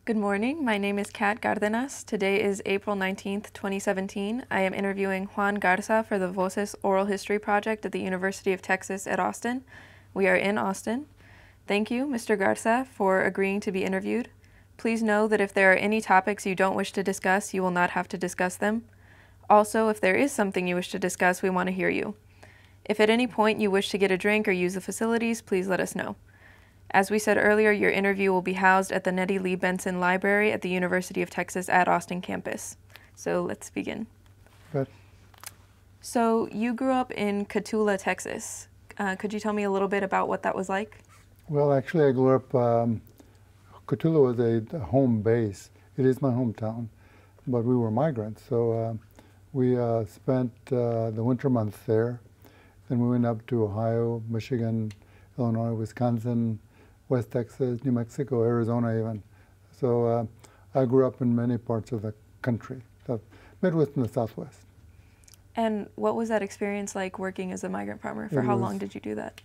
Good morning. My name is Kat Cardenas. Today is April 19th, 2017. I am interviewing Juan Garza for the Voces Oral History Project at the University of Texas at Austin. We are in Austin. Thank you, Mr. Garza, for agreeing to be interviewed. Please know that if there are any topics you don't wish to discuss, you will not have to discuss them. Also, if there is something you wish to discuss, we want to hear you. If at any point you wish to get a drink or use the facilities, please let us know. As we said earlier, your interview will be housed at the Nettie Lee Benson Library at the University of Texas at Austin campus. So let's begin. Good. So you grew up in Cotulla, Texas. Could you tell me a little bit about what that was like? Well, actually, I grew up, Cotulla was a home base. It is my hometown, but we were migrants. So we spent the winter months there. Then we went up to Ohio, Michigan, Illinois, Wisconsin, West Texas, New Mexico, Arizona even. So I grew up in many parts of the country, the Midwest and the Southwest. And what was that experience like working as a migrant farmer? For how long did you do that?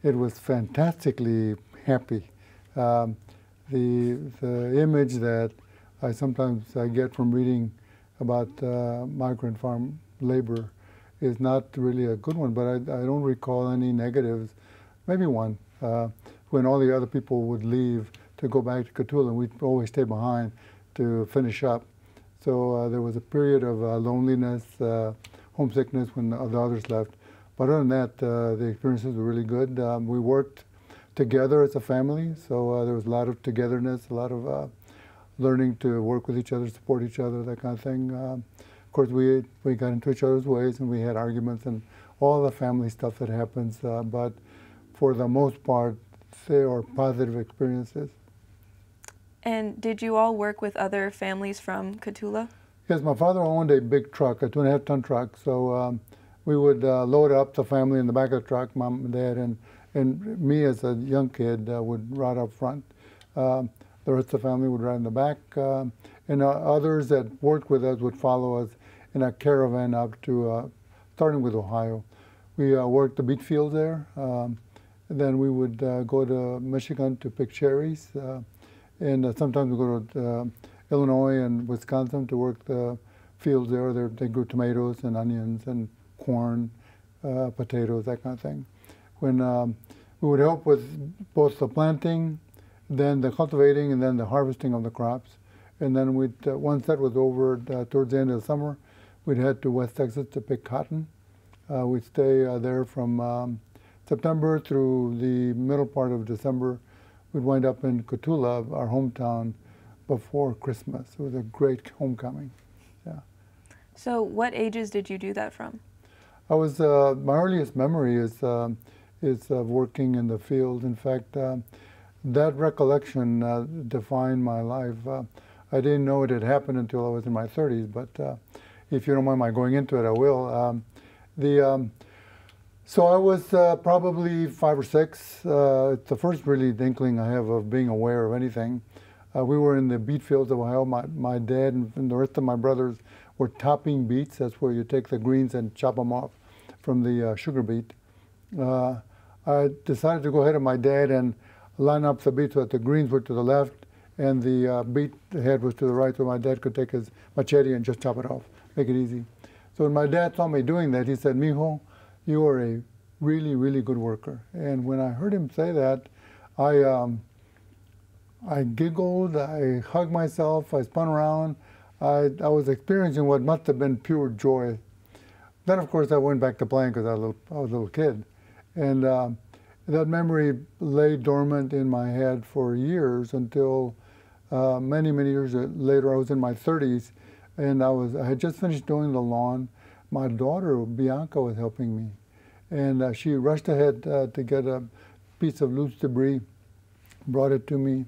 It was fantastically happy. The image that I sometimes get from reading about migrant farm labor is not really a good one, but I don't recall any negatives. Maybe one, when all the other people would leave to go back to Cotulla, and we'd always stay behind to finish up. So there was a period of loneliness, homesickness when the others left. But other than that, the experiences were really good. We worked together as a family, so there was a lot of togetherness, a lot of learning to work with each other, support each other, that kind of thing. Of course, we got into each other's ways, and we had arguments and all the family stuff that happens. But for the most part, they are positive experiences. And did you all work with other families from Cotulla? Yes, my father owned a big truck, a 2.5-ton truck. So we would load up the family in the back of the truck, mom and dad, and me as a young kid would ride up front. The rest of the family would ride in the back. And others that worked with us would follow us in a caravan up to, starting with Ohio. We worked the beet fields there. Then we would go to Michigan to pick cherries. And sometimes we go to Illinois and Wisconsin to work the fields there. They grew tomatoes and onions and corn, potatoes, that kind of thing. When we would help with both the planting, then the cultivating, and then the harvesting of the crops. And then we'd, once that was over, towards the end of the summer, we'd head to West Texas to pick cotton. We'd stay there from September through the middle part of December. We'd wind up in Cotulla, our hometown, before Christmas. It was a great homecoming. Yeah. So what ages did you do that from? I was my earliest memory is working in the field. In fact, that recollection defined my life. I didn't know it had happened until I was in my 30s, but if you don't mind my going into it, I will. So I was probably 5 or 6. It's the first really inkling I have of being aware of anything. We were in the beet fields of Ohio. My dad and the rest of my brothers were topping beets. That's where you take the greens and chop them off from the sugar beet. I decided to go ahead of my dad and line up the beets so that the greens were to the left and the beet head was to the right, so my dad could take his machete and just chop it off, make it easy. So when my dad saw me doing that, he said, "Mijo, you are a really, really good worker." And when I heard him say that, I giggled, I hugged myself, I spun around. I was experiencing what must have been pure joy. Then, of course, I went back to playing because I was a little kid. And that memory lay dormant in my head for years until many, many years later. I was in my 30s, and I had just finished doing the lawn. My daughter, Bianca, was helping me. And she rushed ahead to get a piece of loose debris, brought it to me,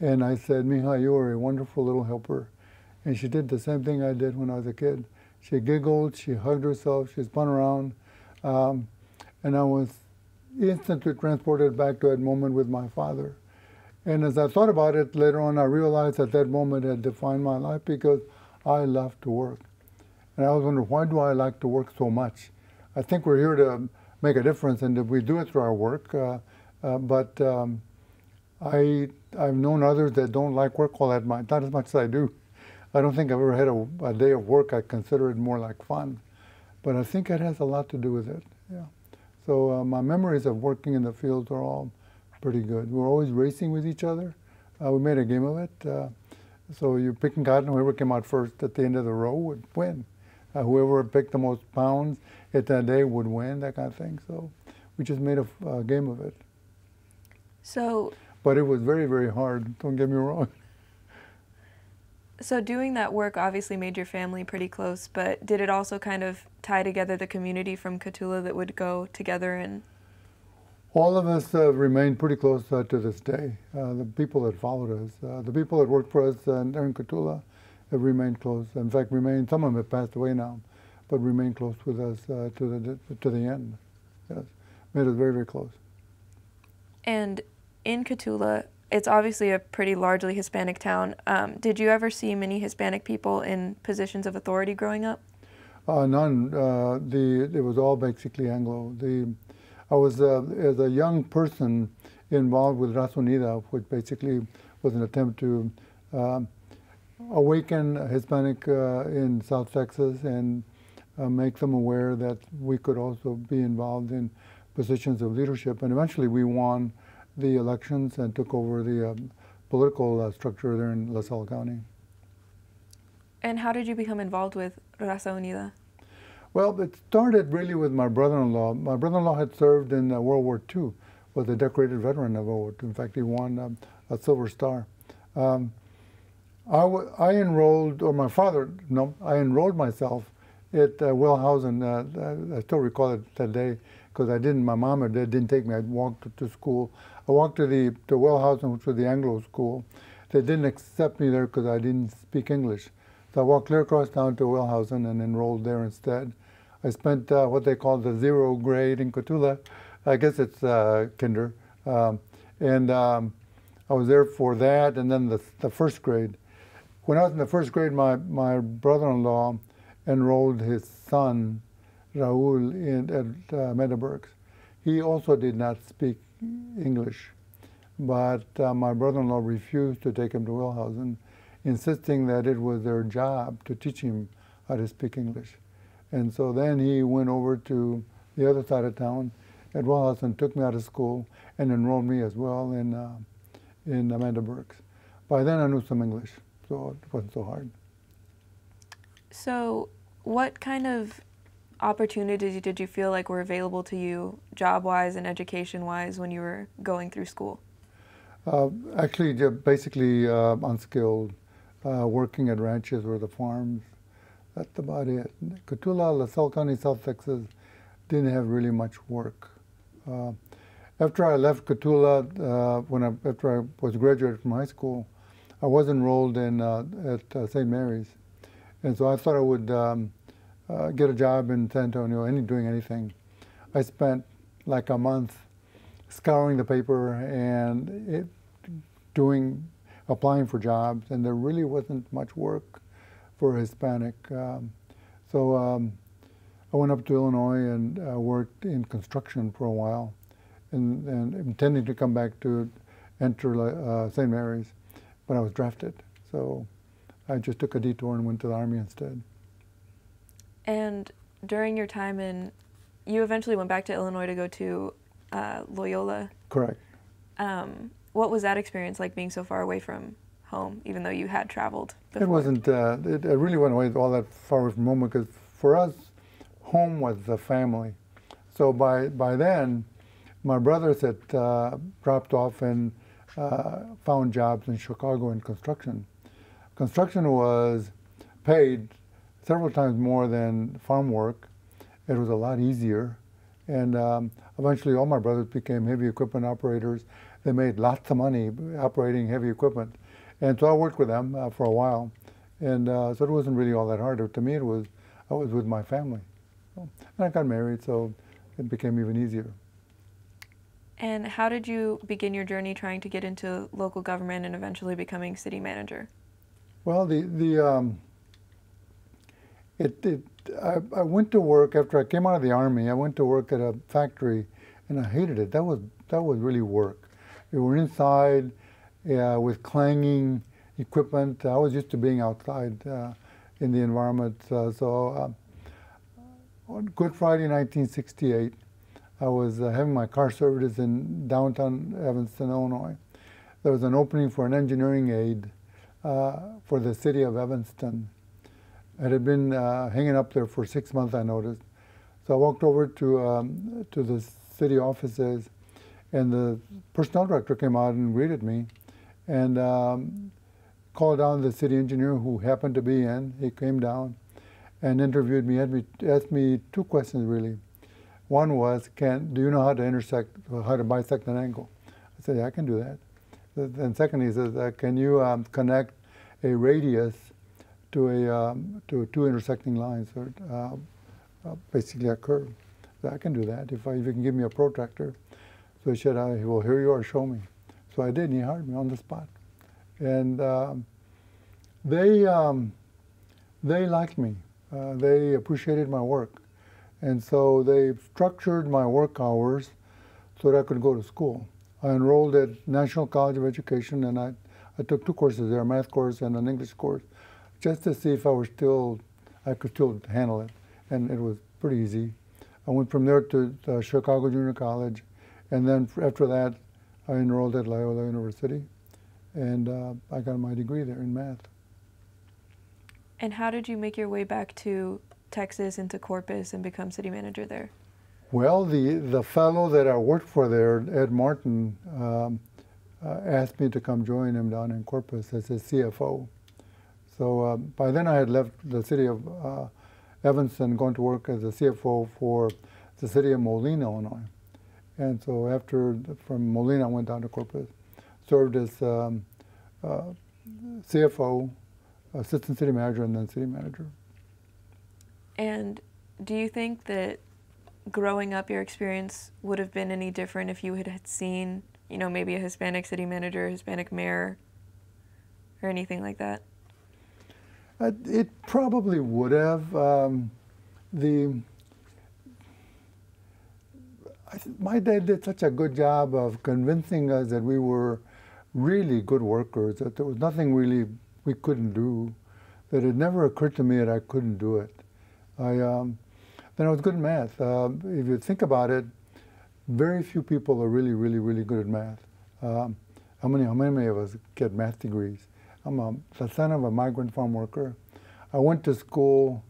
and I said, "Mija, you are a wonderful little helper." And she did the same thing I did when I was a kid. She giggled, she hugged herself, she spun around, and I was instantly transported back to that moment with my father. And as I thought about it later on, I realized that that moment had defined my life because I love to work. And I was wondering, why do I like to work so much? I think we're here to make a difference, and we do it through our work. But I I've known others that don't like work all that much, not as much as I do. I don't think I've ever had a day of work. I consider it more like fun. But I think it has a lot to do with it, yeah. So my memories of working in the fields are all pretty good. We were always racing with each other. We made a game of it. So you're picking cotton, whoever came out first at the end of the row would win. Whoever picked the most pounds at that day would win, that kind of thing. So we just made a game of it. So, but it was very, very hard, don't get me wrong. So doing that work obviously made your family pretty close, but did it also kind of tie together the community from Cotulla that would go together? And all of us remained pretty close to this day. The people that followed us, the people that worked for us in Cotulla have remained close. In fact, some of them have passed away now, but remained close with us to the end. Yes, made us very, very close. And in Cotulla, it's obviously a pretty largely Hispanic town. Did you ever see many Hispanic people in positions of authority growing up? None. It was all basically Anglo. I was, as a young person, involved with Raza Unida, which basically was an attempt to awaken Hispanic in South Texas and make them aware that we could also be involved in positions of leadership. And eventually we won the elections and took over the political structure there in La Salle County. And how did you become involved with Raza Unida? Well, it started really with my brother-in-law. My brother-in-law had served in World War II, was a decorated veteran of World War II. In fact, he won a Silver Star. I enrolled, or my father, no, I enrolled myself at Wellhausen. I still recall it that day because my mom or dad didn't take me. I walked to school. I walked to Wellhausen, which was the Anglo school. They didn't accept me there because I didn't speak English. So I walked clear across town to Wellhausen and enrolled there instead. I spent what they call the 0 grade in Cotulla. I guess it's kinder. I was there for that, and then the first grade. When I was in the first grade, my brother-in-law enrolled his son, Raul, at Meadowbrook. He also did not speak English, but my brother-in-law refused to take him to Wellhausen, insisting that it was their job to teach him how to speak English. And so then he went over to the other side of town at Wellhausen, took me out of school, and enrolled me as well in Amanda Burks. By then I knew some English, so it wasn't so hard. So what kind of opportunities did you feel like were available to you job-wise and education-wise when you were going through school? Actually, basically unskilled, working at ranches or the farms. That's about it. Cotulla, La Salle County, South Texas, didn't have really much work. After I left Cotulla, after I was graduated from high school, I was enrolled at St. Mary's. And so I thought I would get a job in San Antonio, doing anything. I spent like a month scouring the paper and applying for jobs, and there really wasn't much work for Hispanic. So I went up to Illinois and worked in construction for a while, and intending to come back to enter St. Mary's, but I was drafted. So I just took a detour and went to the Army instead. And during your time you eventually went back to Illinois to go to Loyola. Correct. What was that experience like, being so far away from home, even though you had traveled before? It wasn't, it really wasn't away all that far away from home, because for us, home was the family. So by then, my brothers had dropped off and found jobs in Chicago in construction. Construction was paid several times more than farm work. It was a lot easier. And eventually all my brothers became heavy equipment operators. They made lots of money operating heavy equipment. And so I worked with them for a while. And so it wasn't really all that hard. To me, I was with my family. And I got married, so it became even easier. And how did you begin your journey trying to get into local government and eventually becoming city manager? Well, I went to work after I came out of the Army. I went to work at a factory, and I hated it. That was really work. We were inside with clanging equipment. I was used to being outside in the environment. On Good Friday 1968, I was having my car service in downtown Evanston, Illinois. There was an opening for an engineering aide for the city of Evanston. It had been hanging up there for 6 months, I noticed. So I walked over to the city offices, and the personnel director came out and greeted me, and called down the city engineer who happened to be in. He came down and interviewed me, asked me two questions really. One was, do you know how to bisect an angle? I said, yeah, I can do that. Then secondly, he says, can you connect a radius to two intersecting lines, or basically a curve? So I can do that if you can give me a protractor. So he said, well, here you are, show me. So I did, and he hired me on the spot. And they liked me. They appreciated my work. And so they structured my work hours so that I could go to school. I enrolled at National College of Education, and I took two courses there, a math course and an English course, just to see if I could still handle it. And it was pretty easy. I went from there to Chicago Junior College, and then after that, I enrolled at Loyola University, and I got my degree there in math. And how did you make your way back to Texas and to Corpus and become city manager there? Well, the fellow that I worked for there, Ed Martin, asked me to come join him down in Corpus as his CFO. So by then I had left the city of Evanston, going to work as a CFO for the city of Moline, Illinois. And so from Moline, I went down to Corpus, served as CFO, assistant city manager, and then city manager. And do you think that growing up, your experience would have been any different if you had seen, maybe a Hispanic city manager, Hispanic mayor, or anything like that? It probably would have. My dad did such a good job of convincing us that we were really good workers, that there was nothing really we couldn't do, that it never occurred to me that I couldn't do it. Then I was good at math. If you think about it, very few people are really, really, really good at math. How many of us get math degrees? I'm the son of a migrant farm worker. I went to school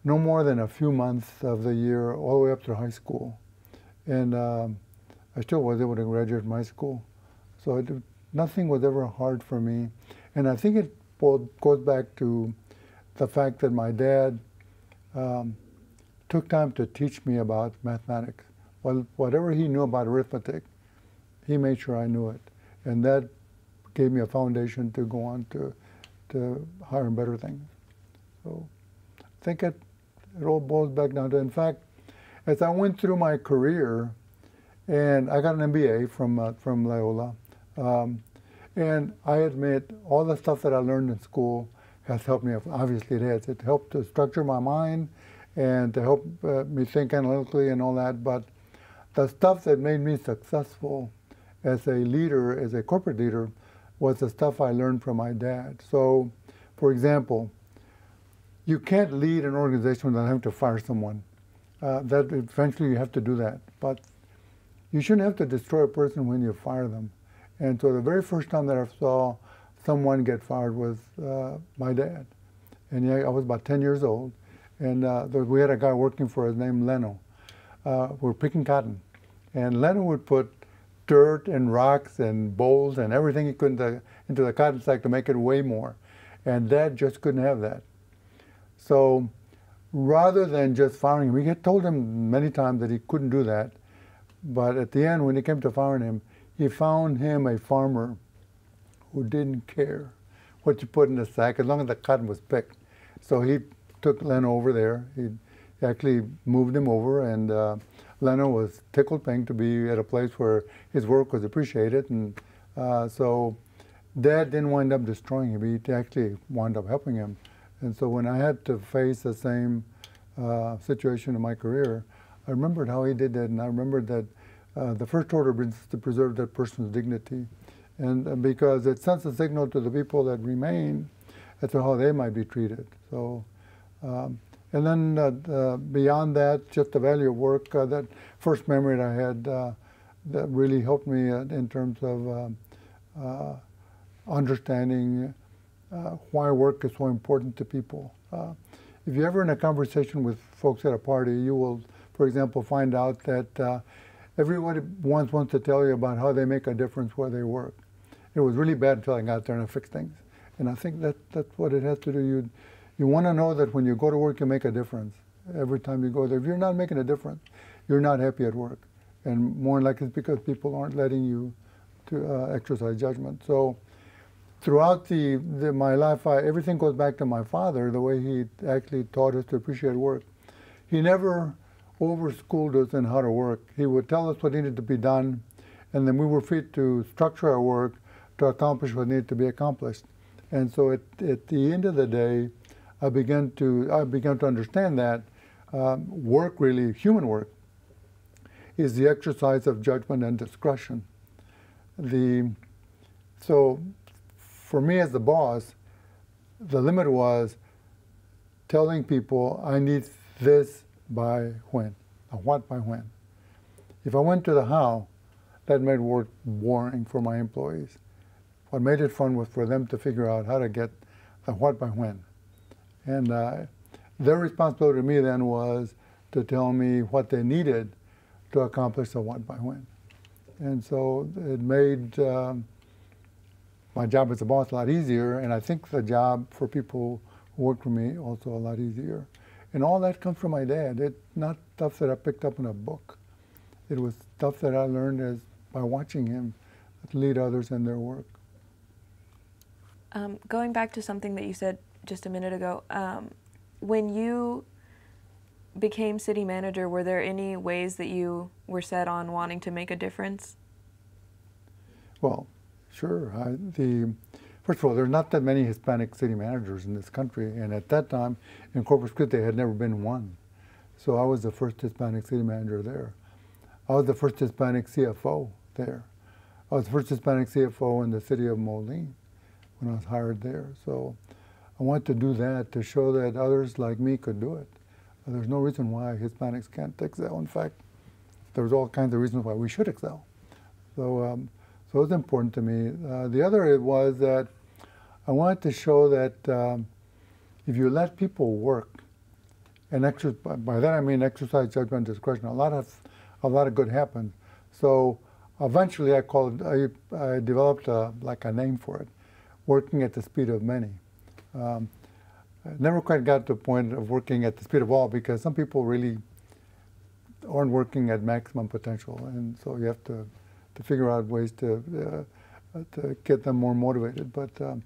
no more than a few months of the year, all the way up to high school. And I still was able to graduate from high school. So nothing was ever hard for me. And I think it goes back to the fact that my dad took time to teach me about mathematics. Well, whatever he knew about arithmetic, he made sure I knew it. And that gave me a foundation to go on to higher and better things. So I think it all boils back down to, in fact, as I went through my career, and I got an MBA from Loyola, and I admit all the stuff that I learned in school has helped me. Obviously it has. It helped to structure my mind and to help me think analytically and all that, but the stuff that made me successful as a leader, as a corporate leader, was the stuff I learned from my dad. So, for example, you can't lead an organization without having to fire someone. That eventually you have to do that, but you shouldn't have to destroy a person when you fire them. And so the very first time that I saw someone get fired was my dad. And I was about 10 years old, and we had a guy working for us named Leno. We were picking cotton, and Leno would put dirt and rocks and bowls and everything he could into the cotton sack to make it weigh more. And Dad just couldn't have that. So rather than just firing him, we had told him many times that he couldn't do that. But at the end, when it came to firing him, he found him a farmer who didn't care what you put in the sack as long as the cotton was picked. So he took Leno over there. He actually moved him over, and Leno was tickled pink to be at a place where his work was appreciated. And so Dad didn't wind up destroying him. He actually wound up helping him. And so when I had to face the same situation in my career, I remembered how he did that, and I remembered that the first order is to preserve that person's dignity. and because it sends a signal to the people that remain as to how they might be treated. So, and then beyond that, just the value of work. That first memory that I had that really helped me in terms of understanding why work is so important to people. If you're ever in a conversation with folks at a party, you will, for example, find out that everybody wants to tell you about how they make a difference where they work. It was really bad until I got there and I fixed things. And I think that's what it has to do. You want to know that when you go to work, you make a difference every time you go there. If you're not making a difference, you're not happy at work. And more than likely it's because people aren't letting you to exercise judgment. So throughout my life, everything goes back to my father, the way he actually taught us to appreciate work. He never over-schooled us in how to work. He would tell us what needed to be done, and then we were free to structure our work to accomplish what needed to be accomplished. And so at the end of the day, I began to understand that work, really, human work, is the exercise of judgment and discretion. So for me as the boss, the limit was telling people I need this by when, a what by when. If I went to the how, that made work boring for my employees. What made it fun was for them to figure out how to get the what by when. And their responsibility to me then was to tell me what they needed to accomplish the what by when. And so it made my job as a boss a lot easier, and I think the job for people who work for me also a lot easier. And all that comes from my dad. It's not stuff that I picked up in a book. It was stuff that I learned by watching him lead others in their work. Going back to something that you said just a minute ago, when you became city manager, were there any ways that you were set on wanting to make a difference? Well, sure. First of all, there are not that many Hispanic city managers in this country, and at that time in Corpus Christi there had never been one. So I was the first Hispanic city manager there. I was the first Hispanic CFO there. I was the first Hispanic CFO in the city of Moline when I was hired there. So I wanted to do that to show that others like me could do it. There's no reason why Hispanics can't excel. In fact, there's all kinds of reasons why we should excel. So it was important to me. The other was that I wanted to show that if you let people work, and by that I mean exercise judgment and discretion, a lot of good happens. So eventually I developed like a name for it, working at the speed of many. I never quite got to the point of working at the speed of all, because some people really aren't working at maximum potential, and so you have to figure out ways to get them more motivated. But and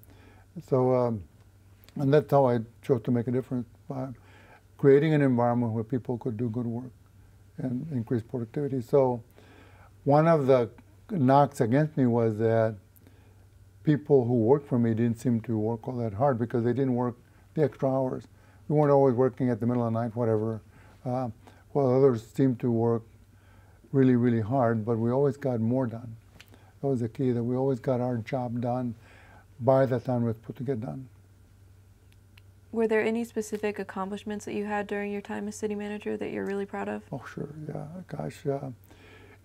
that's how I chose to make a difference, by creating an environment where people could do good work and increase productivity. So one of the knocks against me was that people who worked for me didn't seem to work all that hard because they didn't work the extra hours. We weren't always working at the middle of the night, whatever, while others seemed to work really, really hard, but we always got more done. That was the key, that we always got our job done by the time it was put to get done. Were there any specific accomplishments that you had during your time as city manager that you're really proud of? Oh, sure, yeah, gosh.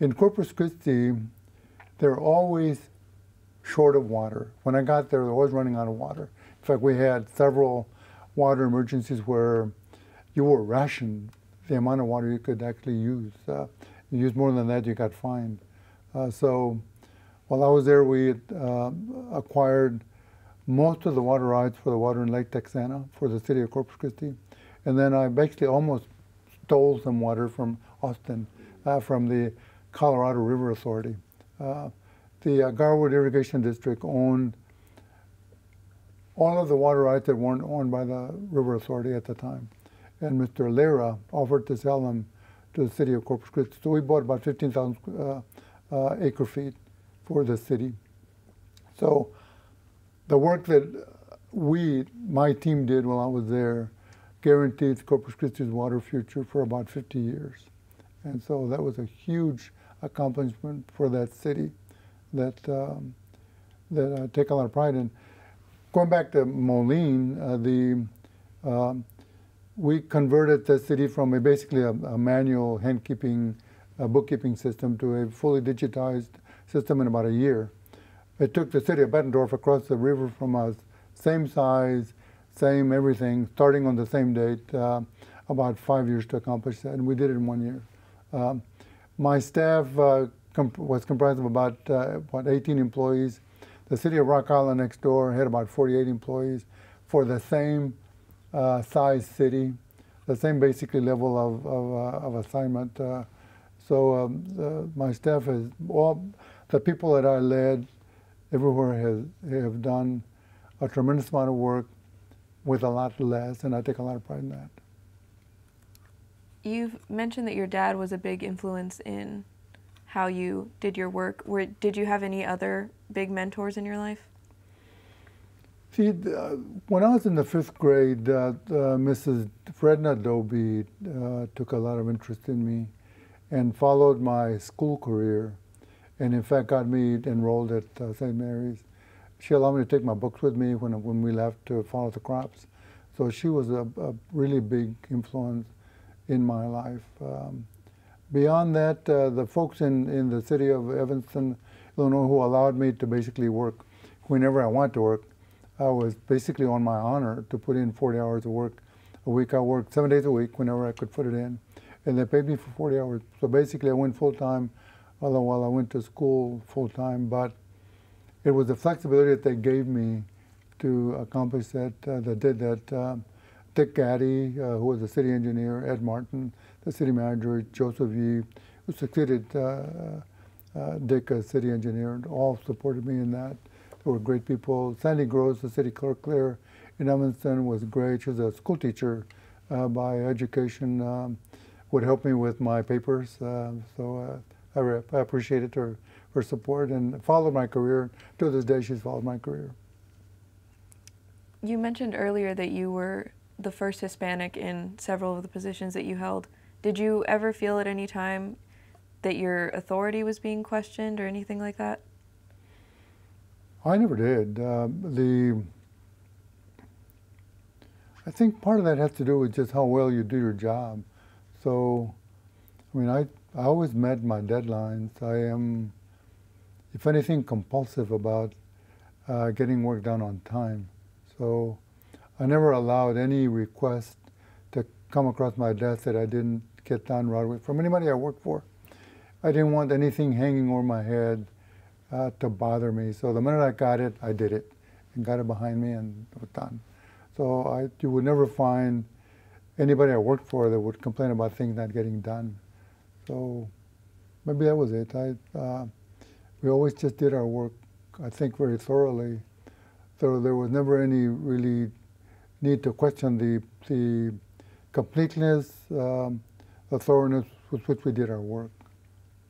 In Corpus Christi, they're always short of water. When I got there, they're always running out of water. In fact, we had several water emergencies where you were rationed the amount of water you could actually use. You used more than that, you got fined. So while I was there, we acquired most of the water rights for the water in Lake Texana for the city of Corpus Christi. And then I basically almost stole some water from Austin, from the Colorado River Authority. The Garwood Irrigation District owned all of the water rights that weren't owned by the River Authority at the time. And Mr. Lera offered to sell them to the city of Corpus Christi. So we bought about 15,000 acre feet for the city. So the work that my team did while I was there guaranteed Corpus Christi's water future for about 50 years. And so that was a huge accomplishment for that city that that I take a lot of pride in. Going back to Moline, we converted the city from basically a manual hand-keeping, bookkeeping system to a fully digitized system in about a year. It took the city of Bettendorf across the river from us, same size, same everything, starting on the same date, about 5 years to accomplish that, and we did it in 1 year. My staff was comprised of about 18 employees. The city of Rock Island next door had about 48 employees for the same size city, the same basically level of assignment. My staff is, all the people that I led everywhere have done a tremendous amount of work with a lot less, and I take a lot of pride in that. You've mentioned that your dad was a big influence in how you did your work. Did you have any other big mentors in your life? See, when I was in the 5th grade, Mrs. Fredna Dobie took a lot of interest in me and followed my school career, and in fact got me enrolled at St. Mary's. She allowed me to take my books with me when we left to follow the crops. So she was a really big influence in my life. Beyond that, the folks in the city of Evanston, Illinois, who allowed me to basically work whenever I want to work, I was basically on my honor to put in 40 hours of work a week. I worked 7 days a week whenever I could put it in, and they paid me for 40 hours. So basically I went full-time while I went to school full-time, but it was the flexibility that they gave me to accomplish that, that did that. Dick Gaddy, who was the city engineer, Ed Martin, the city manager, Joseph Yee, who succeeded Dick as city engineer, all supported me in that. They were great people. Sandy Gross, the city clerk there in Evanston, was great. She was a school teacher by education, would help me with my papers. I appreciated her support and followed my career. To this day, she's followed my career. You mentioned earlier that you were the first Hispanic in several of the positions that you held. Did you ever feel at any time that your authority was being questioned or anything like that? I never did. I think part of that has to do with just how well you do your job. So, I mean, I always met my deadlines. I am, if anything, compulsive about getting work done on time. So I never allowed any request to come across my desk that I didn't get done right away from anybody I worked for. I didn't want anything hanging over my head to bother me. So the minute I got it, I did it and got it behind me and it was done. So you would never find anybody I worked for that would complain about things not getting done. So maybe that was it. We always just did our work, I think, very thoroughly. So there was never any really need to question the completeness, the thoroughness with which we did our work.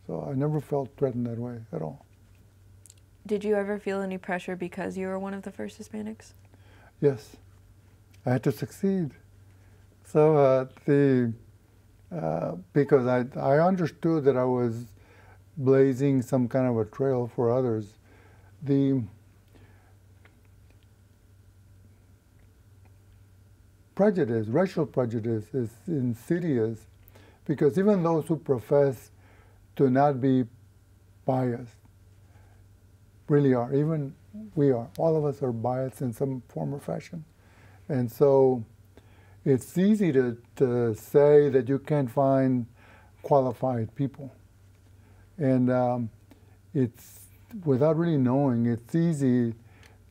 So I never felt threatened that way at all. Did you ever feel any pressure because you were one of the first Hispanics? Yes, I had to succeed. So because I understood that I was blazing some kind of a trail for others. The prejudice, racial prejudice, is insidious because even those who profess to not be biased really are. Even we are. All of us are biased in some form or fashion. And so it's easy to say that you can't find qualified people. And it's, without really knowing, it's easy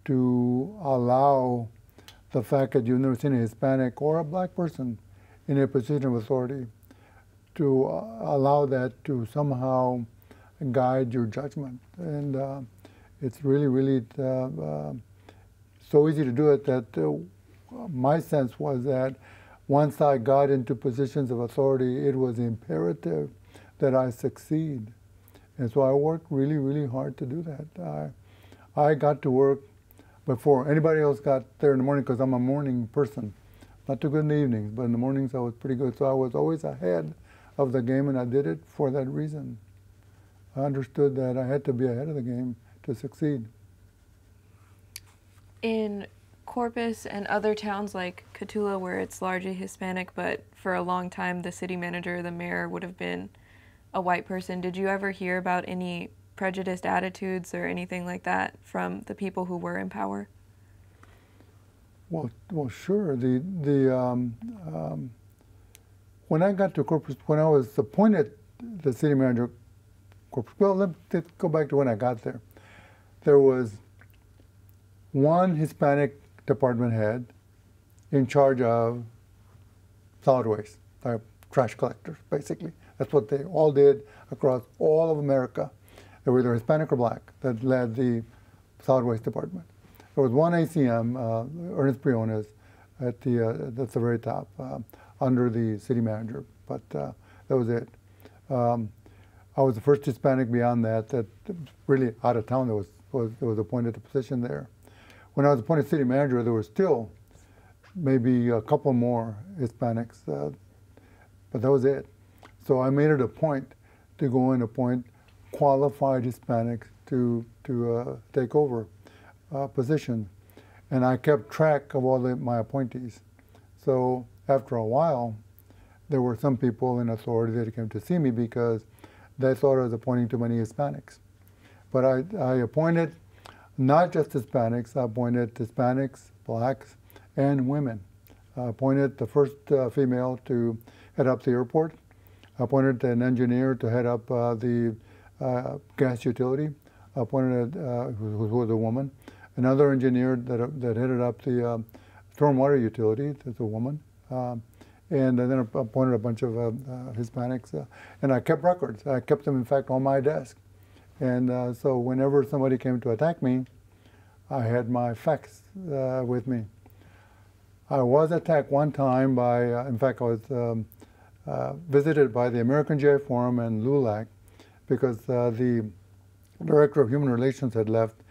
to allow the fact that you've never seen a Hispanic or a black person in a position of authority, to allow that to somehow guide your judgment. And it's really, really so easy to do it that my sense was that once I got into positions of authority, it was imperative that I succeed. And so I worked really, really hard to do that. I got to work before anybody else got there in the morning because I'm a morning person. Not too good in the evenings, but in the mornings I was pretty good. So I was always ahead of the game, and I did it for that reason. I understood that I had to be ahead of the game to succeed. In Corpus and other towns like Cotulla, where it's largely Hispanic, but for a long time the city manager, the mayor, would have been a white person, did you ever hear about any prejudiced attitudes or anything like that from the people who were in power? Well, sure. When I got to Corpus, when I was appointed the city manager of Corpus, well, let's go back to when I got there. There was one Hispanic department head in charge of solid waste, trash collectors, basically. That's what they all did across all of America. They were either Hispanic or black that led the solid waste department. There was one ACM, Ernest Briones, at the very top, under the city manager, but that was it. I was the first Hispanic beyond that really out of town that was appointed to position there. When I was appointed city manager, there were still maybe a couple more Hispanics, but that was it. So I made it a point to go and appoint qualified Hispanics to take over position, and I kept track of all my appointees. So after a while, there were some people in authority that came to see me because they thought I was appointing too many Hispanics. But I appointed not just Hispanics, I appointed Hispanics, blacks, and women. I appointed the first female to head up the airport. I appointed an engineer to head up the gas utility. I appointed, who was a woman. Another engineer that headed up the stormwater utility, that's a woman. And then I appointed a bunch of Hispanics. And I kept records. I kept them, in fact, on my desk. And so whenever somebody came to attack me, I had my facts with me. I was attacked one time by, in fact, I was visited by the American GI Forum and LULAC because the director of human relations had left,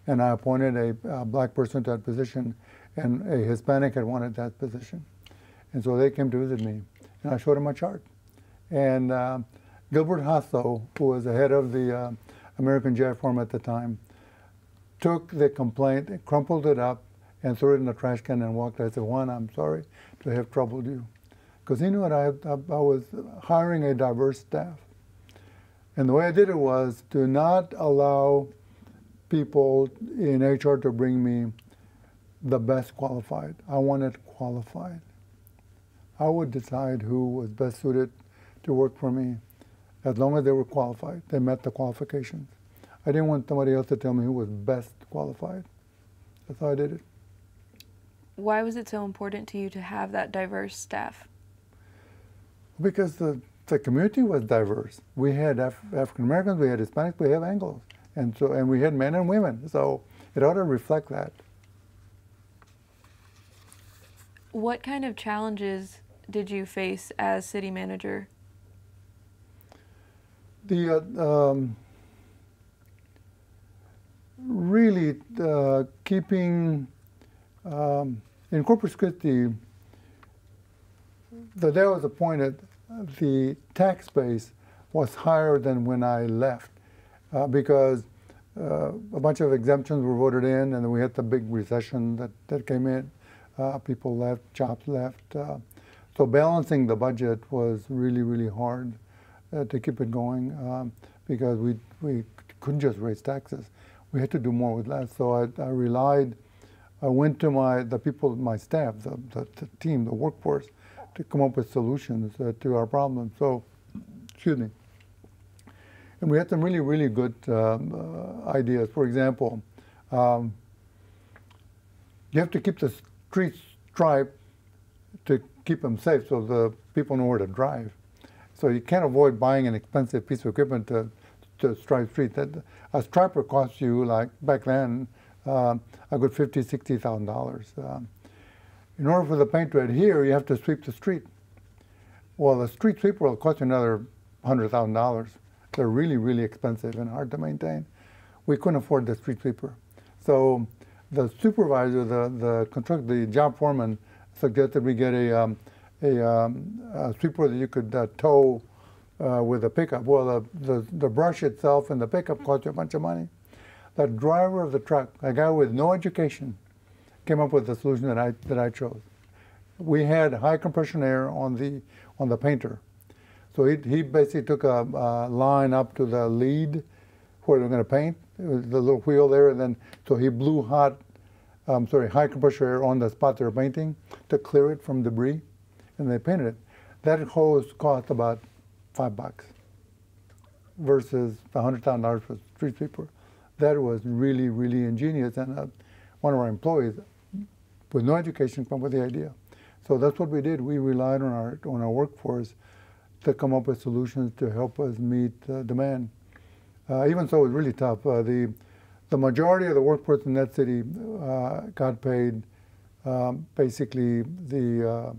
and I appointed a black person to that position, and a Hispanic had wanted that position. And so they came to visit me, and I showed them my chart. And Gilbert Hasso, who was the head of the American GI Forum at the time, took the complaint, crumpled it up, and threw it in the trash can and walked out. I said, Juan, I'm sorry to have troubled you. Because he knew that I was hiring a diverse staff. And the way I did it was to not allow people in HR to bring me the best qualified. I wanted qualified. I would decide who was best suited to work for me as long as they were qualified. They met the qualifications. I didn't want somebody else to tell me who was best qualified. That's how I did it. Why was it so important to you to have that diverse staff? Because the community was diverse. We had African Americans, we had Hispanics, we had Anglos, and we had men and women. So it ought to reflect that. What kind of challenges did you face as city manager? Really keeping in Corpus Christi. The day I was appointed, the tax base was higher than when I left because a bunch of exemptions were voted in, and then we had the big recession that came in. People left, jobs left. So balancing the budget was really, really hard to keep it going because we couldn't just raise taxes. We had to do more with less. So I went to the people, my staff, the team, the workforce, to come up with solutions to our problems. So, excuse me. And we had some really, really good ideas. For example, you have to keep the streets striped to keep them safe so the people know where to drive. So you can't avoid buying an expensive piece of equipment to stripe streets. A striper costs you, like back then, a good $50,000, $60,000. In order for the paint to adhere, you have to sweep the street. Well, the street sweeper will cost you another $100,000. They're really, really expensive and hard to maintain. We couldn't afford the street sweeper. So the supervisor, the job foreman, suggested we get a sweeper that you could tow with a pickup. Well, the brush itself and the pickup cost you a bunch of money. The driver of the truck, a guy with no education, came up with the solution that I chose. We had high compression air on the painter. So he basically took a line up to the lead where they're going to paint, the little wheel there, and then so he blew high compressor air on the spot they were painting to clear it from debris, and they painted it. That hose cost about $5 versus $100,000 for street sweeper. That was really, really ingenious, and one of our employees, with no education, came up with the idea. So that's what we did. We relied on our workforce to come up with solutions to help us meet demand. Even so, it was really tough. The majority of the workforce in that city got paid basically the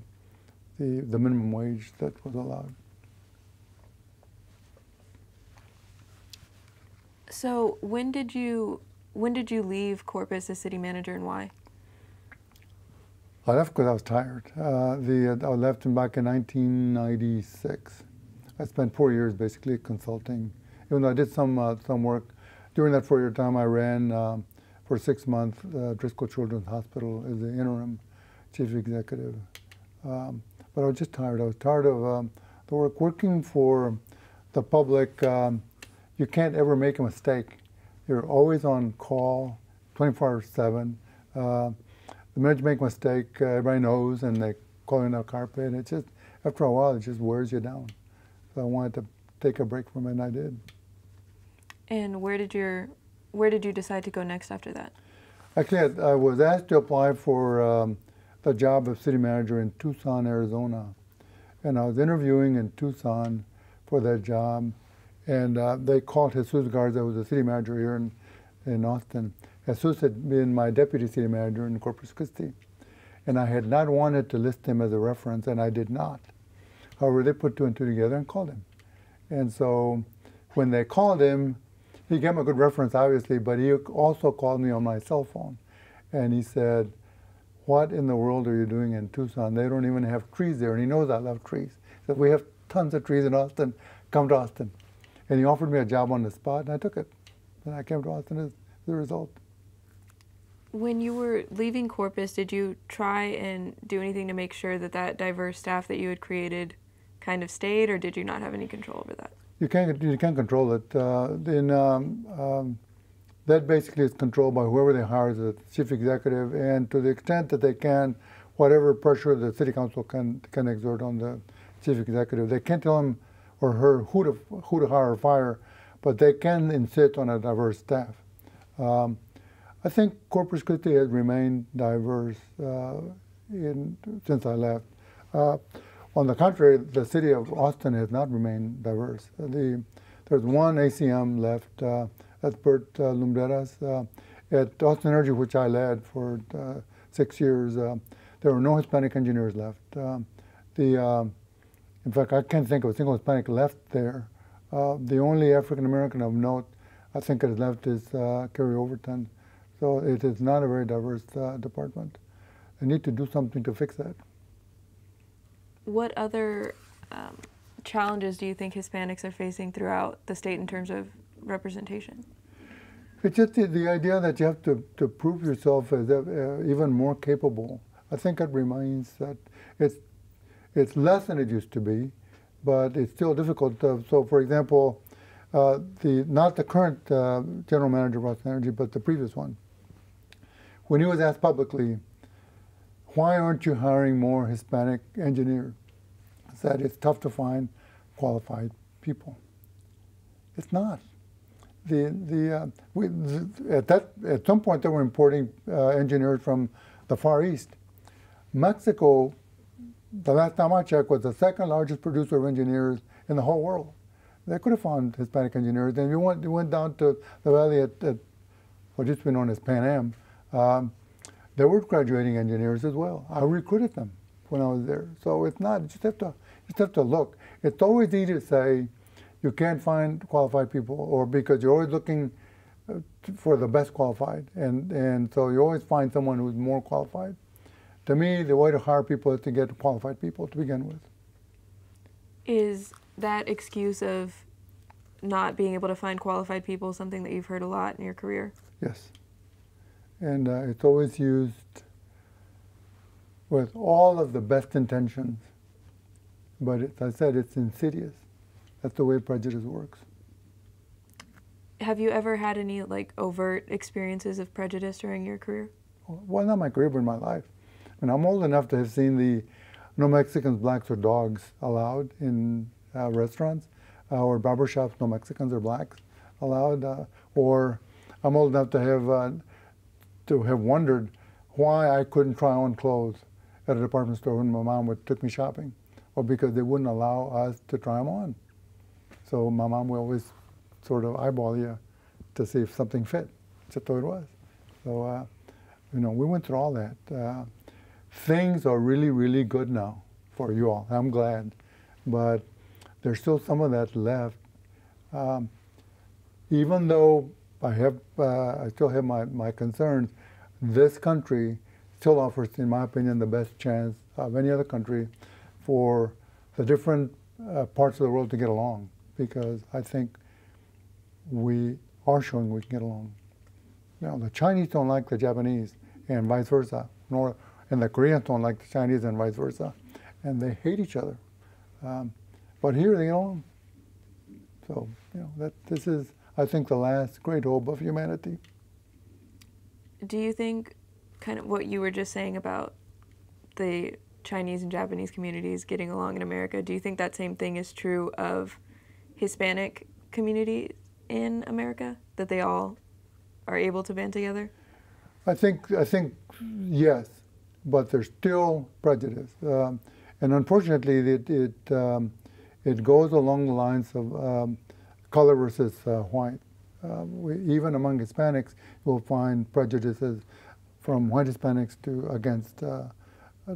minimum wage that was allowed. So when did you leave Corpus as city manager, and why? I left because I was tired. I left back in 1996. I spent 4 years basically consulting. Even though I did some work, during that 4-year time I ran for 6 months Driscoll Children's Hospital as the interim chief executive. But I was just tired. I was tired of the work. Working for the public, you can't ever make a mistake. You're always on call, 24/7. The minute you make a mistake, everybody knows, and they call you on the carpet. It just, after a while, it just wears you down. So I wanted to take a break from it, and I did. And where did you decide to go next after that? Actually, I was asked to apply for the job of city manager in Tucson, Arizona. And I was interviewing in Tucson for that job. And they called Jesus Garza, who was the city manager here in Austin. Jesus had been my deputy city manager in Corpus Christi. And I had not wanted to list him as a reference, and I did not. However, they put 2 and 2 together and called him. And so when they called him, he gave me a good reference, obviously, but he also called me on my cell phone. And he said, "What in the world are you doing in Tucson? They don't even have trees there." And he knows I love trees. He said, "We have tons of trees in Austin. Come to Austin." And he offered me a job on the spot, and I took it. And I came to Austin as the result. When you were leaving Corpus, did you try and do anything to make sure that that diverse staff that you had created kind of stayed, or did you not have any control over that? You can't control it. That basically is controlled by whoever they hire as a chief executive, and to the extent that they can, whatever pressure the city council can exert on the chief executive. They can't tell him or her who to hire or fire, but they can insist on a diverse staff. I think Corpus Christi has remained diverse since I left. On the contrary, the city of Austin has not remained diverse. There's one ACM left, that's Bert Lumbreras. At Austin Energy, which I led for 6 years, there were no Hispanic engineers left. In fact, I can't think of a single Hispanic left there. The only African American of note I think that is left is Kerry Overton. So it is not a very diverse department. They need to do something to fix that. What other challenges do you think Hispanics are facing throughout the state in terms of representation? It's just the idea that you have to prove yourself as even more capable. I think it remains that it's less than it used to be, but it's still difficult. So, for example, not the current general manager of Austin Energy, but the previous one, when he was asked publicly, "Why aren't you hiring more Hispanic engineers?" He said, "It's tough to find qualified people." It's not. At some point, they were importing engineers from the Far East. Mexico, the last time I checked, was the second largest producer of engineers in the whole world. They could have found Hispanic engineers. And you went down to the valley at what used to be known as Pan Am. They were graduating engineers as well. I recruited them when I was there. So it's not. You just have to look. It's always easy to say you can't find qualified people, or because you're always looking for the best qualified, and so you always find someone who's more qualified. To me, the way to hire people is to get qualified people to begin with. Is that excuse of not being able to find qualified people something that you've heard a lot in your career? Yes. And it's always used with all of the best intentions. But as I said, it's insidious. That's the way prejudice works. Have you ever had any like overt experiences of prejudice during your career? Well, not my career, but in my life. And I'm old enough to have seen the no Mexicans, blacks, or dogs allowed in restaurants, or barber shops, no Mexicans or blacks allowed. Or I'm old enough to have wondered why I couldn't try on clothes at a department store when my mom took me shopping, or because they wouldn't allow us to try them on. So my mom would always sort of eyeball you to see if something fit, just the way it was. So, you know, we went through all that. Things are really, really good now for you all. I'm glad. But there's still some of that left. Even though I still have my concerns, this country still offers, in my opinion, the best chance of any other country for the different parts of the world to get along, because I think we are showing we can get along. You know, the Chinese don't like the Japanese and vice versa, and the Koreans don't like the Chinese and vice versa, and they hate each other. But here they get along. So, you know, this is, I think, the last great hope of humanity. Do you think kind of what you were just saying about the Chinese and Japanese communities getting along in America, do you think that same thing is true of Hispanic communities in America, that they all are able to band together? I think yes, but there's still prejudice, and unfortunately, it goes along the lines of color versus white. Even among Hispanics, you'll find prejudices from white Hispanics against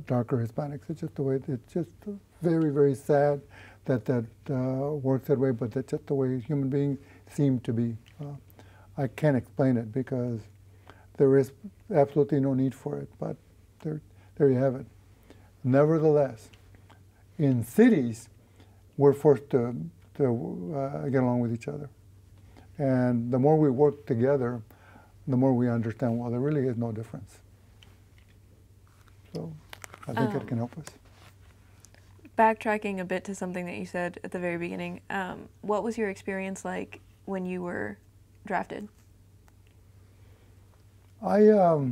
darker Hispanics. It's just the way. It's just very, very sad that works that way, but that's just the way human beings seem to be. I can't explain it because there is absolutely no need for it, but there you have it. Nevertheless, in cities, we're forced to get along with each other. And the more we work together, the more we understand, well, there really is no difference. So I think it can help us. Backtracking a bit to something that you said at the very beginning, what was your experience like when you were drafted? I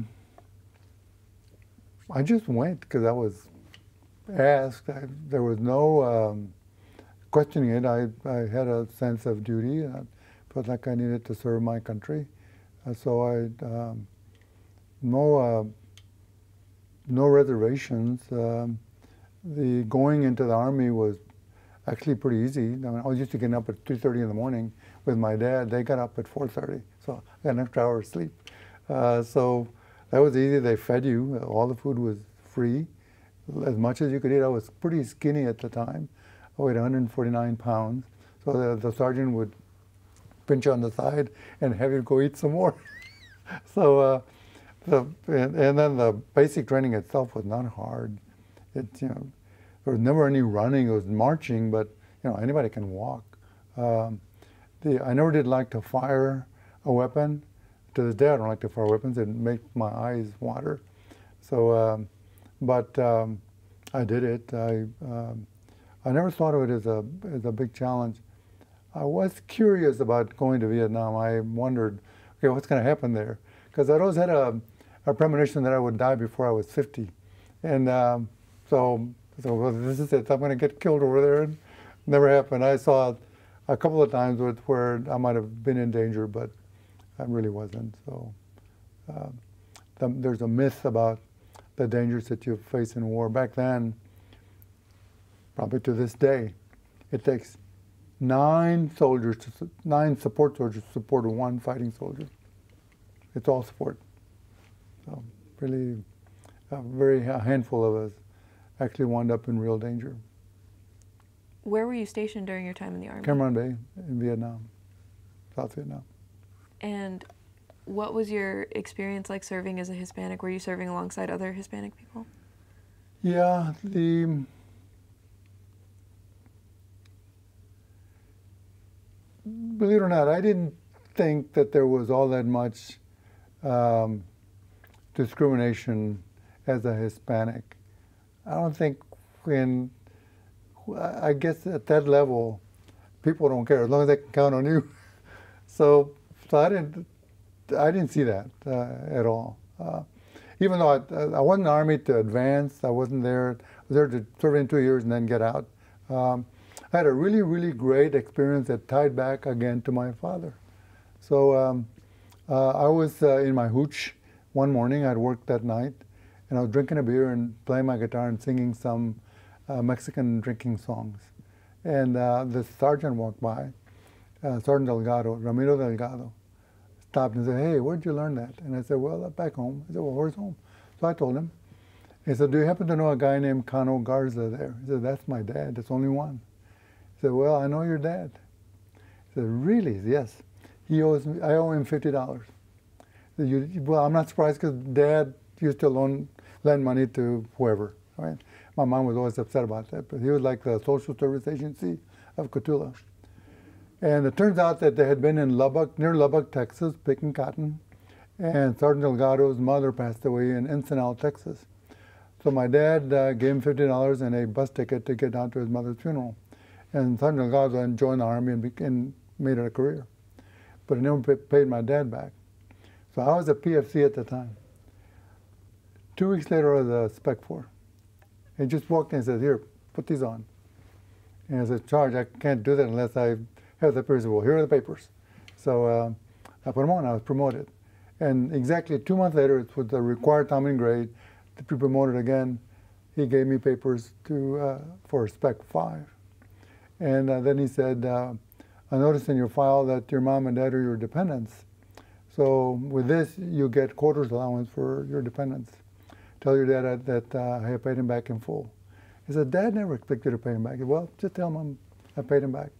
just went because I was asked. There was no questioning it. I had a sense of duty. I felt like I needed to serve my country. So no reservations. The going into the Army was actually pretty easy. I mean, I was used to getting up at 2:30 in the morning with my dad. They got up at 4:30, so I got an extra hour of sleep. So that was easy. They fed you. All the food was free, as much as you could eat. I was pretty skinny at the time. I weighed 149 pounds. So the sergeant would pinch you on the side and have you go eat some more. So, and then the basic training itself was not hard. You know, there was never any running. It was marching, but you know, anybody can walk. I never did like to fire a weapon. To this day, I don't like to fire weapons. It makes my eyes water. So, but I did it. I never thought of it as a big challenge. I was curious about going to Vietnam. I wondered, okay, what's going to happen there? Because I'd always had a premonition that I would die before I was 50. And so well, this is it. I'm going to get killed over there. And never happened. I saw a couple of times where I might have been in danger, but I really wasn't. So there's a myth about the dangers that you face in war. Back then, probably to this day, it takes 9 support soldiers to support one fighting soldier. It's all support. So really, a handful of us actually wound up in real danger. Where were you stationed during your time in the Army? Cam Ranh Bay in Vietnam, South Vietnam. And what was your experience like serving as a Hispanic? Were you serving alongside other Hispanic people? Yeah, believe it or not, I didn't think that there was all that much discrimination as a Hispanic. I don't think when, I guess at that level, people don't care as long as they can count on you. So, I didn't see that at all. Even though I wasn't in the Army to advance, I wasn't there. I was there to serve in 2 years and then get out. I had a really, really great experience that tied back again to my father. So I was in my hooch one morning. I'd worked that night, and I was drinking a beer and playing my guitar and singing some Mexican drinking songs. And the sergeant walked by, Sergeant Delgado, Ramiro Delgado, stopped and said, "Hey, where'd you learn that?" And I said, "Well, back home." I said, "Well, where's home?" So I told him. He said, "Do you happen to know a guy named Cano Garza there?" He said, "That's my dad. There's only one." He said, "Well, I know your dad." He said, "Really?" He said, "Yes. He owes me, I owe him $50. I said, "Well, I'm not surprised because Dad used to lend money to whoever, right?" My mom was always upset about that, but he was like the social service agency of Cotulla. And it turns out that they had been in Lubbock, near Lubbock, Texas, picking cotton, and Sergeant Delgado's mother passed away in Ensenada, Texas. So my dad gave him $50 and a bus ticket to get down to his mother's funeral. And Sergeant Delgado then joined the Army and made it a career. But he never paid my dad back. So I was a PFC at the time. 2 weeks later, I was a Spec 4. He just walked in and said, "Here, put these on." And I said, "Sarge, I can't do that unless I have the papers." "Well, here are the papers." So I put them on. I was promoted. And exactly 2 months later, it was the required time and grade to be promoted again. He gave me papers for Spec 5. And then he said, "I noticed in your file that your mom and dad are your dependents. So with this, you get quarters allowance for your dependents. Tell your dad that I have paid him back in full." He said, "Dad never expected to pay him back." I said, "Well, just tell him I paid him back."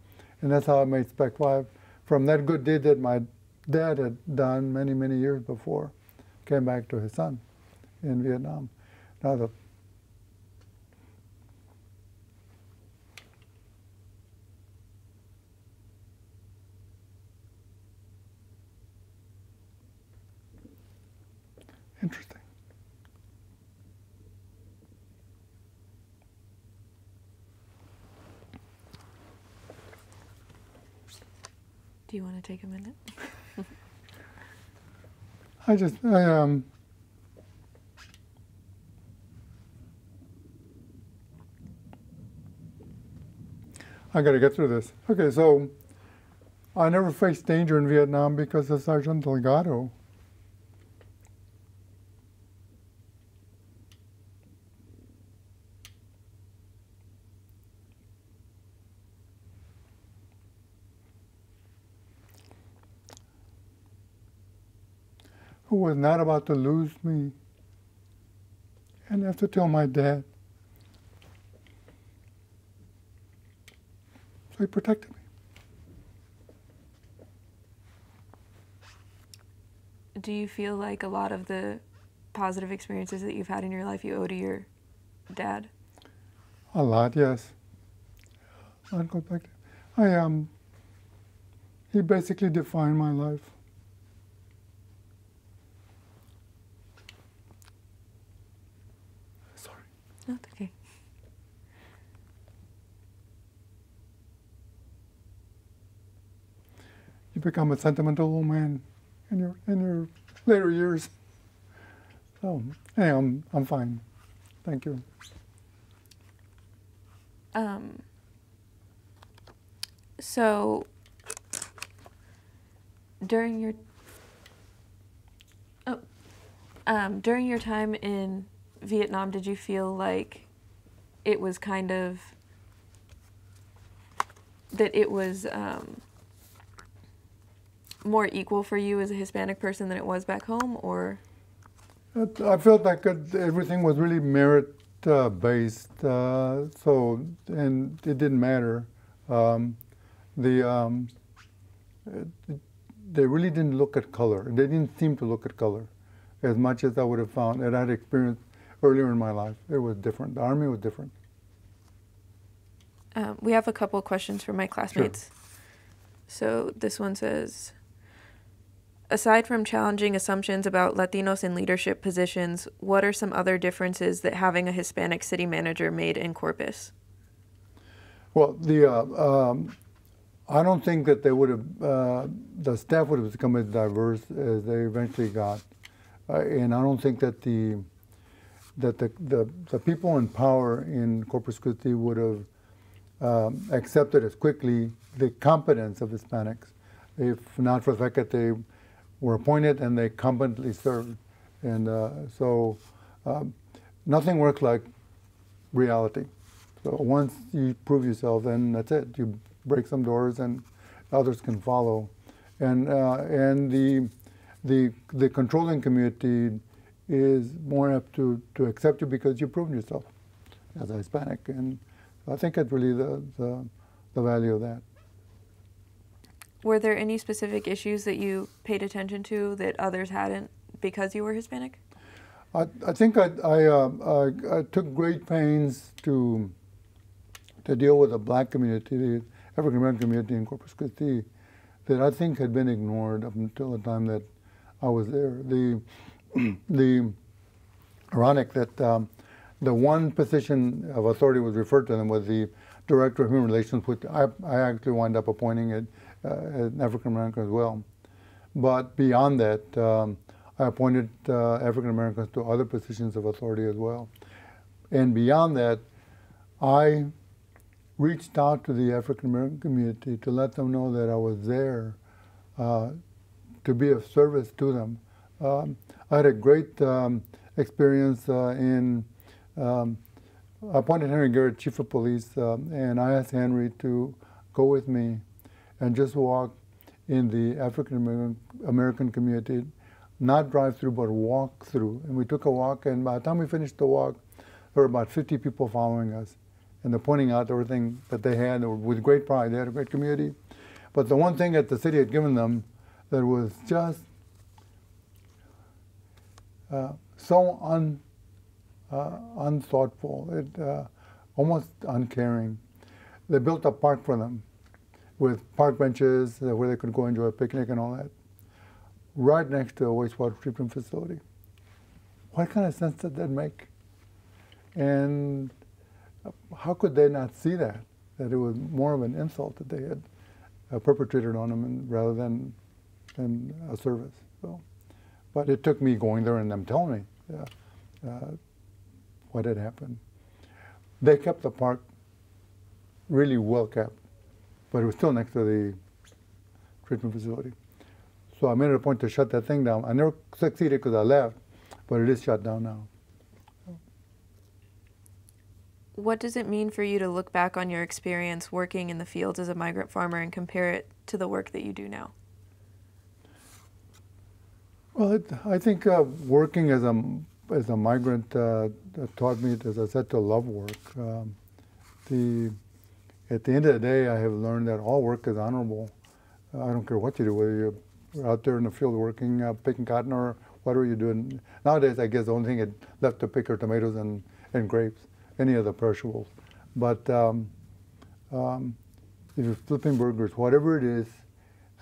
And that's how I made Spec 5 from that good deed that my dad had done many, many years before. Came back to his son in Vietnam. Now interesting. Do you want to take a minute? I got to get through this. Okay, so I never faced danger in Vietnam because of Sergeant Delgado. Who was not about to lose me and have to tell my dad. So he protected me. Do you feel like a lot of the positive experiences that you've had in your life you owe to your dad? A lot, yes. I'd go back to, he basically defined my life. Sorry. That's okay. You become a sentimental old man in your later years. So, hey, I'm fine. Thank you. So during your time in Vietnam, did you feel like it was kind of that it was more equal for you as a Hispanic person than it was back home, or? I felt like everything was really merit based, so and it didn't matter. They really didn't look at color. They didn't seem to look at color as much as I would have found that I'd experienced earlier in my life. It was different. The Army was different. We have a couple questions from my classmates. Sure. So this one says, Aside from challenging assumptions about Latinos in leadership positions, what are some other differences that having a Hispanic city manager made in Corpus? Well, I don't think that they would have, the staff would have become as diverse as they eventually got. And I don't think that the people in power in Corpus Christi would have accepted as quickly the competence of Hispanics, if not for the fact that they were appointed and they competently served. And so nothing works like reality. So once you prove yourself, then that's it. You break some doors and others can follow. And the controlling community is more apt to accept you because you've proven yourself as a Hispanic. And I think that's really the value of that. Were there any specific issues that you paid attention to that others hadn't because you were Hispanic? I think I took great pains to deal with the black community, the African American community in Corpus Christi, that I think had been ignored up until the time that I was there. The ironic that the one position of authority was referred to them was the Director of Human Relations, which I actually wound up appointing it an African American as well. But beyond that, I appointed African Americans to other positions of authority as well. And beyond that, I reached out to the African American community to let them know that I was there to be of service to them. I had a great experience I appointed Henry Garrett Chief of Police, and I asked Henry to go with me and just walk in the African American community, not drive through, but walk through. And we took a walk, and by the time we finished the walk, there were about 50 people following us. And they're pointing out everything that they had with great pride. They had a great community. But the one thing that the city had given them that was just so unthoughtful, almost uncaring. They built a park for them with park benches where they could go enjoy a picnic and all that, right next to a wastewater treatment facility. What kind of sense did that make? And how could they not see that it was more of an insult that they had perpetrated on them rather than a service? So, but it took me going there and them telling me what had happened. They kept the park really well kept, but it was still next to the treatment facility. So I made it a point to shut that thing down. I never succeeded because I left, but it is shut down now. What does it mean for you to look back on your experience working in the fields as a migrant farmer and compare it to the work that you do now? Well, I think working as a migrant taught me, as I said, to love work. At the end of the day, I have learned that all work is honorable. I don't care what you do, whether you're out there in the field working, picking cotton or whatever you're doing. Nowadays, I guess the only thing left to pick are tomatoes and grapes, any of the perishables. But if you're flipping burgers, whatever it is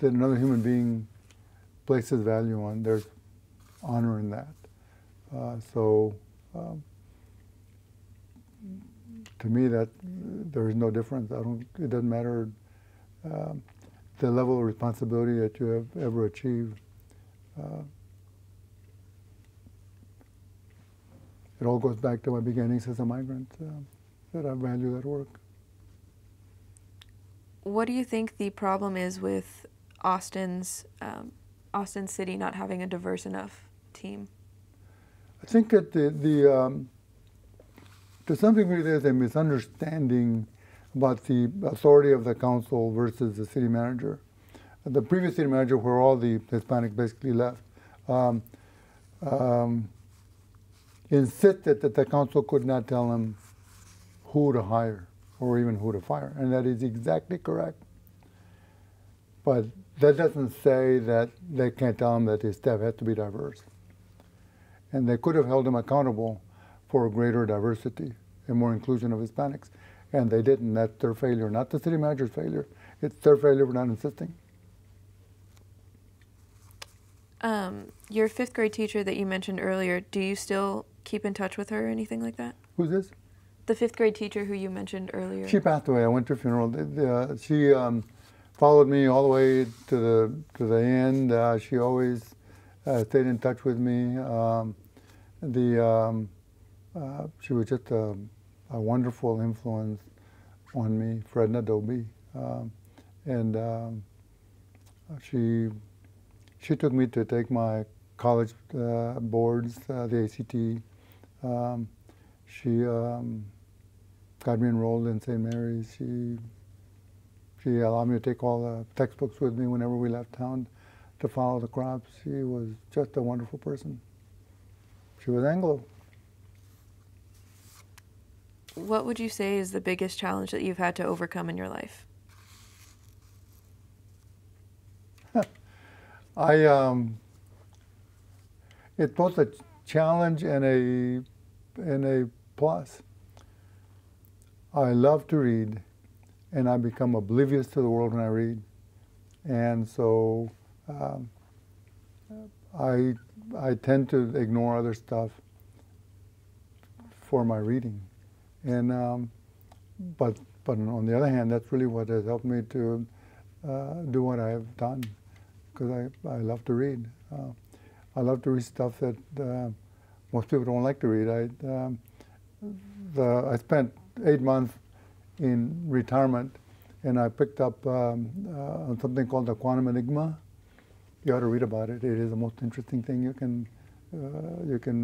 that another human being places value on, there's honor in that. To me, that there is no difference. It doesn't matter the level of responsibility that you have ever achieved. It all goes back to my beginnings as a migrant, that I value that work. What do you think the problem is with Austin City not having a diverse enough team? I think that to some degree there's a misunderstanding about the authority of the council versus the city manager. The previous city manager, where all the Hispanics basically left, insisted that the council could not tell him who to hire or even who to fire, and that is exactly correct. But that doesn't say that they can't tell him that his staff has to be diverse. And they could have held him accountable for greater diversity and more inclusion of Hispanics, and they didn't. That's their failure, not the city manager's failure. It's their failure for not insisting. Your fifth grade teacher that you mentioned earlier, do you still keep in touch with her or anything like that? Who's this? The fifth grade teacher who you mentioned earlier. She passed away. I went to a funeral. She followed me all the way to the end. She always stayed in touch with me. She was just a wonderful influence on me, Fredna Dobie, and she took me to take my college boards, the ACT. She got me enrolled in St. Mary's. She allowed me to take all the textbooks with me whenever we left town to follow the crops. She was just a wonderful person. She was Anglo. What would you say is the biggest challenge that you've had to overcome in your life? It's both a challenge and a plus. I love to read, and I become oblivious to the world when I read, and so I tend to ignore other stuff for my reading, and but on the other hand, that's really what has helped me to do what I have done, because I love to read. I love to read stuff that most people don't like to read. I spent 8 months in retirement, and I picked up something called the Quantum Enigma. You ought to read about it. It is the most interesting thing you can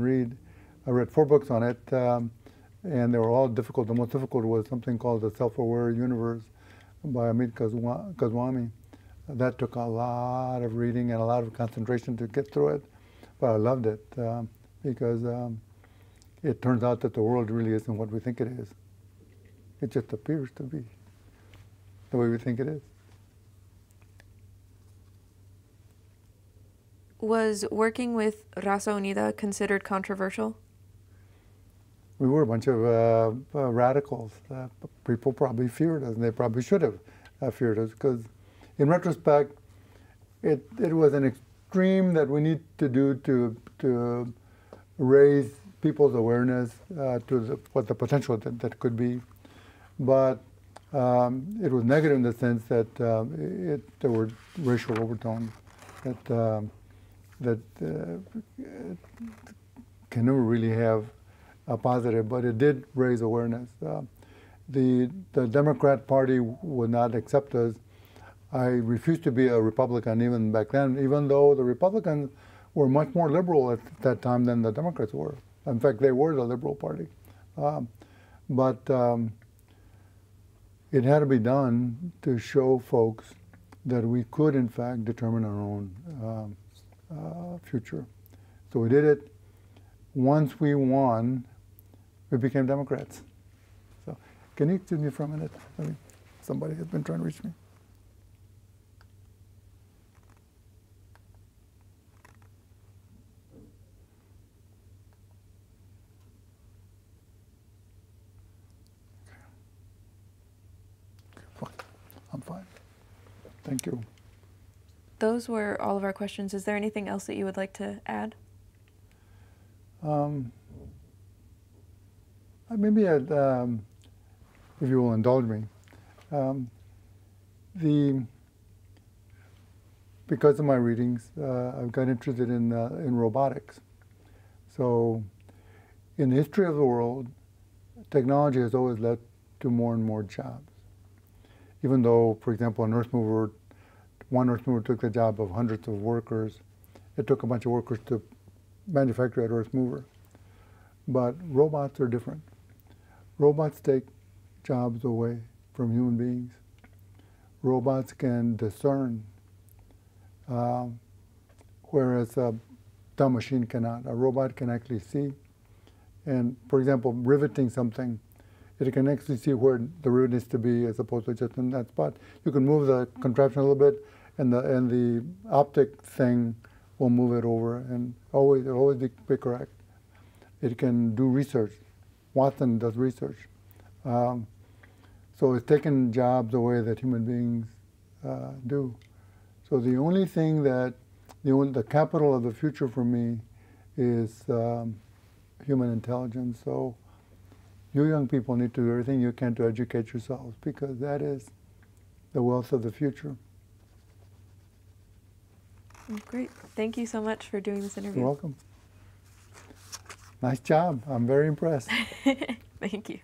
read. I read 4 books on it, and they were all difficult. The most difficult was something called The Self-Aware Universe by Amit Goswami. That took a lot of reading and a lot of concentration to get through it, but I loved it because it turns out that the world really isn't what we think it is. It just appears to be the way we think it is. Was working with Raza Unida considered controversial? We were a bunch of radicals. People probably feared us, and they probably should have feared us, because in retrospect, it was an extreme that we need to do to raise people's awareness to what the potential that could be. But it was negative in the sense that there were racial overtones that can never really have a positive, but it did raise awareness. The Democrat Party would not accept us. I refused to be a Republican even back then, even though the Republicans were much more liberal at that time than the Democrats were. In fact, they were the liberal party. But it had to be done to show folks that we could, in fact, determine our own future. So we did it. Once we won, we became Democrats. So, can you excuse me for a minute? Somebody has been trying to reach me. I'm fine. Thank you. Those were all of our questions. Is there anything else that you would like to add? Maybe I'd, if you will indulge me, because of my readings, I've got interested in robotics. So, in the history of the world, technology has always led to more and more jobs. Even though, for example, one earth mover took the job of hundreds of workers, it took a bunch of workers to manufacture that earth mover. But robots are different. Robots take jobs away from human beings. Robots can discern, whereas a dumb machine cannot. A robot can actually see. And, for example, riveting something, it can actually see where the rivet needs to be as opposed to just in that spot. You can move the contraption a little bit, and the optic thing will move it over, and it'll always be correct. It can do research. Watson does research. So it's taken jobs away that human beings do. So the only thing that the capital of the future for me is human intelligence. So you young people need to do everything you can to educate yourselves, because that is the wealth of the future. Great. Thank you so much for doing this interview. You're welcome. Nice job. I'm very impressed. Thank you.